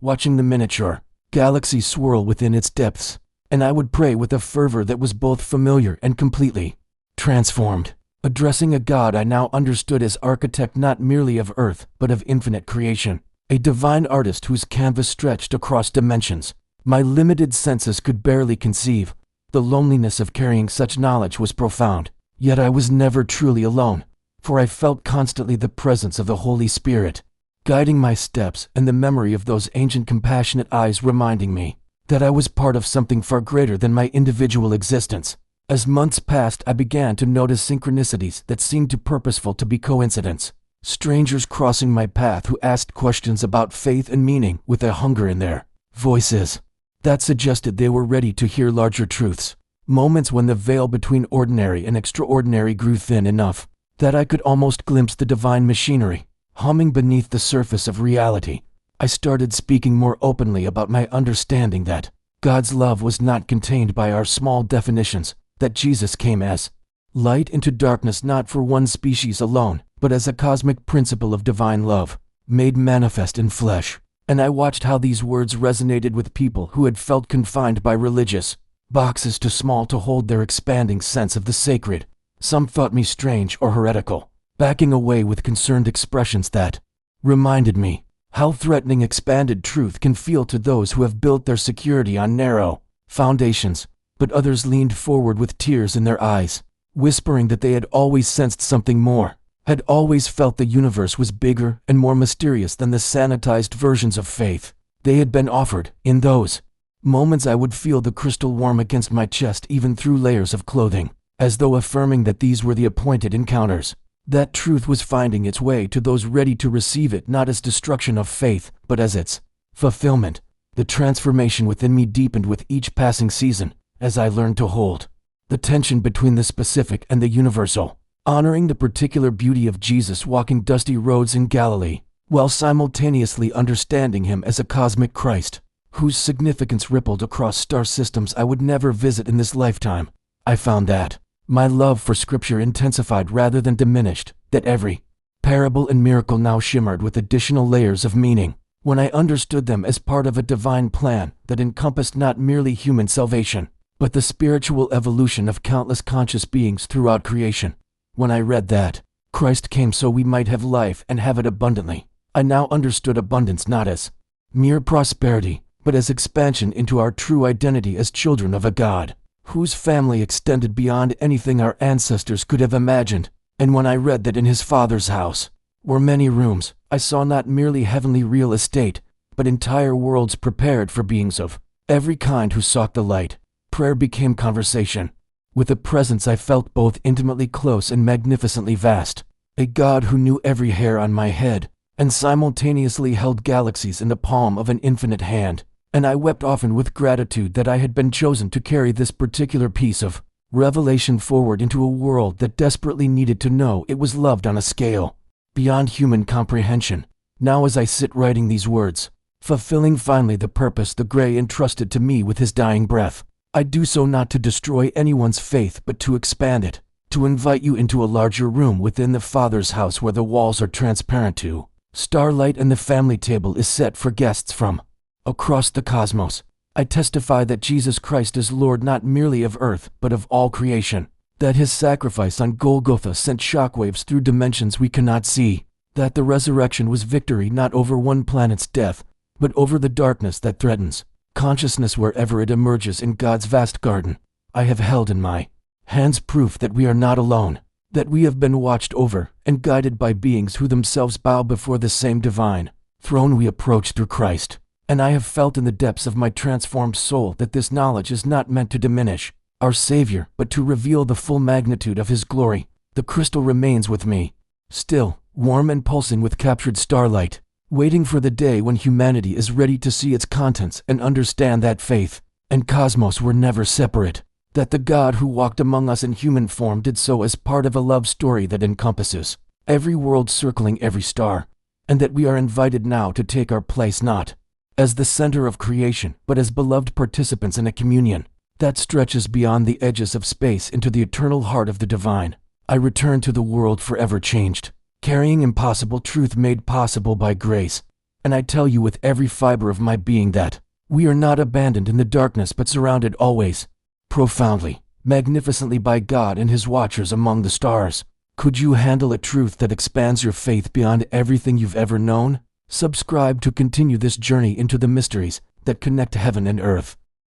watching the miniature galaxy swirl within its depths, and I would pray with a fervor that was both familiar and completely transformed, addressing a God I now understood as architect not merely of earth but of infinite creation, a divine artist whose canvas stretched across dimensions my limited senses could barely conceive. The loneliness of carrying such knowledge was profound, yet I was never truly alone, for I felt constantly the presence of the Holy Spirit, guiding my steps, and the memory of those ancient compassionate eyes reminding me that I was part of something far greater than my individual existence. As months passed, I began to notice synchronicities that seemed too purposeful to be coincidence. Strangers crossing my path who asked questions about faith and meaning with a hunger in their voices that suggested they were ready to hear larger truths. Moments when the veil between ordinary and extraordinary grew thin enough that I could almost glimpse the divine machinery humming beneath the surface of reality. I started speaking more openly about my understanding that God's love was not contained by our small definitions, that Jesus came as light into darkness not for one species alone, but as a cosmic principle of divine love, made manifest in flesh. And I watched how these words resonated with people who had felt confined by religious boxes too small to hold their expanding sense of the sacred. Some thought me strange or heretical, backing away with concerned expressions that reminded me how threatening expanded truth can feel to those who have built their security on narrow foundations. But others leaned forward with tears in their eyes, whispering that they had always sensed something more, had always felt the universe was bigger and more mysterious than the sanitized versions of faith they had been offered. In those moments I would feel the crystal warm against my chest even through layers of clothing, as though affirming that these were the appointed encounters. That truth was finding its way to those ready to receive it, not as destruction of faith, but as its fulfillment. The transformation within me deepened with each passing season, as I learned to hold the tension between the specific and the universal, honoring the particular beauty of Jesus walking dusty roads in Galilee, while simultaneously understanding him as a cosmic Christ, whose significance rippled across star systems I would never visit in this lifetime. I found that my love for Scripture intensified rather than diminished, that every parable and miracle now shimmered with additional layers of meaning, when I understood them as part of a divine plan that encompassed not merely human salvation, but the spiritual evolution of countless conscious beings throughout creation. When I read that Christ came so we might have life and have it abundantly, I now understood abundance not as mere prosperity, but as expansion into our true identity as children of a God whose family extended beyond anything our ancestors could have imagined. And when I read that in his Father's house were many rooms, I saw not merely heavenly real estate, but entire worlds prepared for beings of every kind who sought the light. Prayer became conversation. With a presence I felt both intimately close and magnificently vast, a God who knew every hair on my head, and simultaneously held galaxies in the palm of an infinite hand. And I wept often with gratitude that I had been chosen to carry this particular piece of revelation forward into a world that desperately needed to know it was loved on a scale beyond human comprehension. Now as I sit writing these words, fulfilling finally the purpose the Gray entrusted to me with his dying breath, I do so not to destroy anyone's faith but to expand it, to invite you into a larger room within the Father's house where the walls are transparent to starlight and the family table is set for guests from across the cosmos. I testify that Jesus Christ is Lord not merely of earth but of all creation, that his sacrifice on Golgotha sent shockwaves through dimensions we cannot see, that the resurrection was victory not over one planet's death, but over the darkness that threatens consciousness wherever it emerges in God's vast garden. I have held in my hands proof that we are not alone, that we have been watched over and guided by beings who themselves bow before the same divine throne we approach through Christ. And I have felt in the depths of my transformed soul that this knowledge is not meant to diminish our Savior, but to reveal the full magnitude of his glory. The crystal remains with me, still, warm and pulsing with captured starlight, waiting for the day when humanity is ready to see its contents and understand that faith and cosmos were never separate. that the God who walked among us in human form did so as part of a love story that encompasses every world circling every star, and that we are invited now to take our place not as the center of creation, but as beloved participants in a communion that stretches beyond the edges of space into the eternal heart of the divine. I return to the world forever changed, carrying impossible truth made possible by grace, and I tell you with every fiber of my being that we are not abandoned in the darkness but surrounded always, profoundly, magnificently by God and His watchers among the stars. Could you handle a truth that expands your faith beyond everything you've ever known? Subscribe to continue this journey into the mysteries that connect heaven and earth.